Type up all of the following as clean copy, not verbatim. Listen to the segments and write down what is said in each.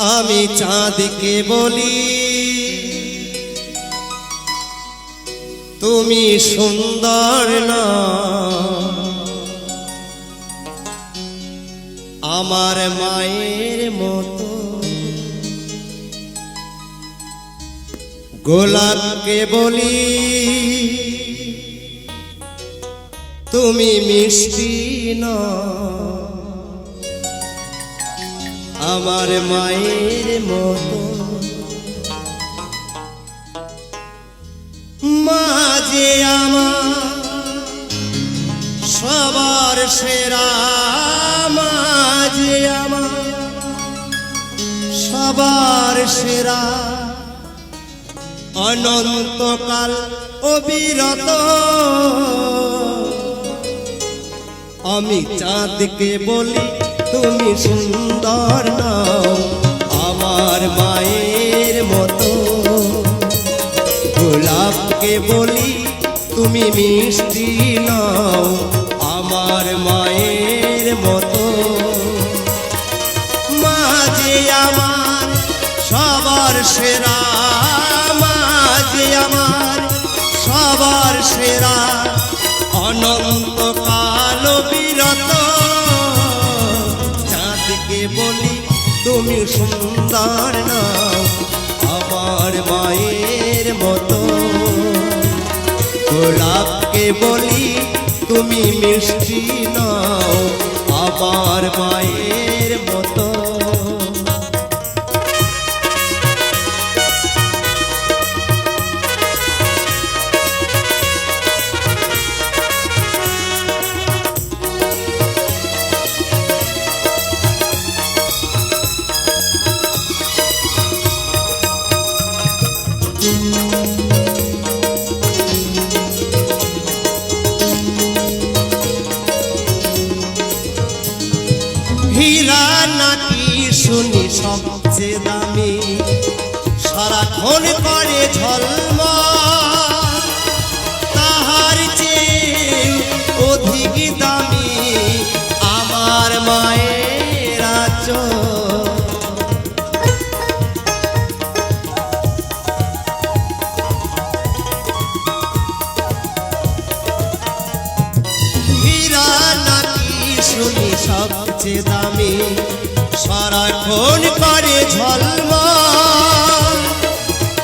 আমি চাঁদকে বলি তুমি সুন্দর না, আমার মায়ের মতো। গোলাপকে বলি তুমি মিষ্টি না, আমার মায়ের মতো। মাঝে আমার সবার সেরা, মাঝে আমার সবার সেরা, অনন্তকাল অবিরত। আমি চাঁদকে বলি তুমি সুন্দর নাও, আমার মায়ের মতো। গোলাপকে বলি তুমি মিষ্টি নাও, আমার মায়ের মতো। মাঝে আমার সবার সেরা, মাঝে আমার সবার সেরা, অনন্তকাল বিরত। চাঁদকে বলি তুমি সুন্দর নাও, আমার মায়ের মতো। গোলাপকে বলি তুমি মিষ্টি নাও, আমার মায়ের মতো। হীরা নাকি শুনি সবচেয়ে দামি, সারাক্ষণ করে ঝলমল, তাহার চেয়ে অধিক দামি আমার মায়ের আঁচল। হীরা নাকি শুনি সবচেয়ে দামি, সারাক্ষণ করে ঝলমল,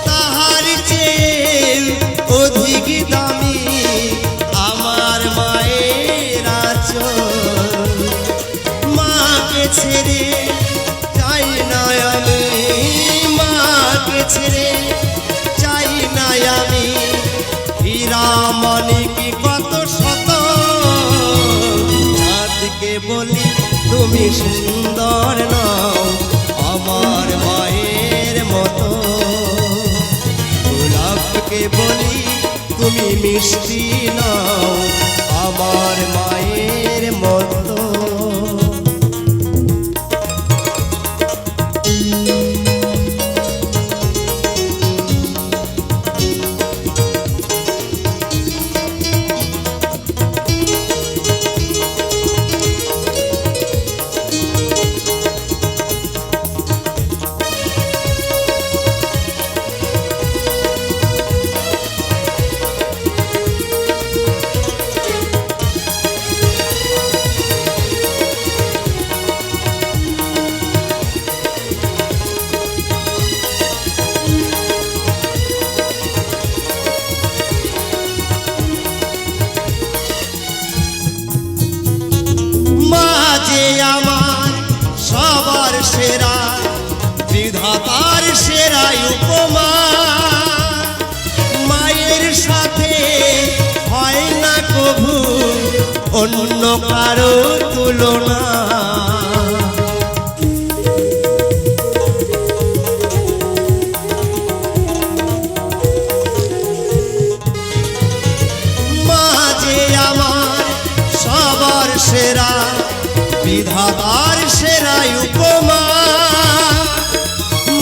তাহার চেয়ে অধিক দামি আমার মায়ের আঁচল। মাকে ছেড়ে চাই না আমি, মাকে ছেড়ে চাই না আমি, হীরা মানিক কত শত। চাঁদকে বলি তুমি সুন্দর নাও, আমার মায়ের মতো। গোলাপকে বলি তুমি মিষ্টি নাও, আমার মায়ের মতো। মাঝে আমার সবার সেরা, বিধাতার সেরাই উপমা, মায়ের সাথে হয় না কভু অন্য কারো তুলনা। মাঝে আমার সবার সেরা, বিধাতার সেরাই উপমা,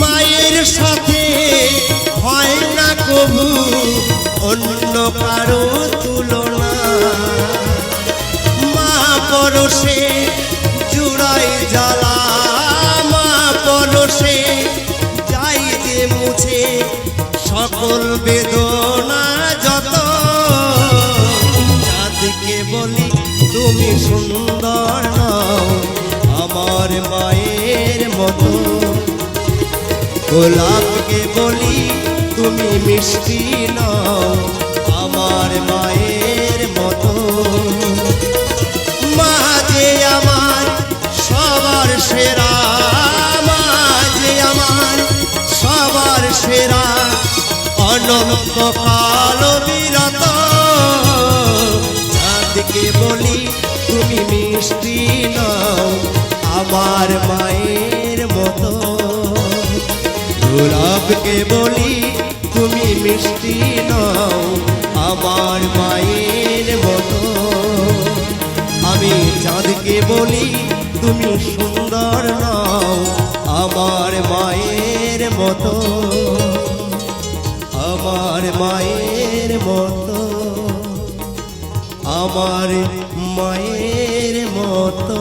মায়ের সাথে হয় না কভু অন্য কারো তুলনা। মা পরশে জুড়াই জ্বালা, মা পরশে সকল বেদনা যত চাঁদকে বলি তুমি সুন্দর নও আমার মায়ের মতো গোলাপকে বলি তুমি মিষ্টি নও আমার মায়ের মতো মা যে আমার সবার সেরা মা যে আমার সবার সেরা অনন্ত কাল বিরত চাঁদকে বলি তুমি মিষ্টি নও আমার মায়ের মতো গোলাপকে বলি তুমি মিষ্টি নও আমার মায়ের মতো আমি চাঁদকে বলি তুমি সুন্দর নও আমার মায়ের মতো আমার মায়ের মতো আমার মায়ের মতো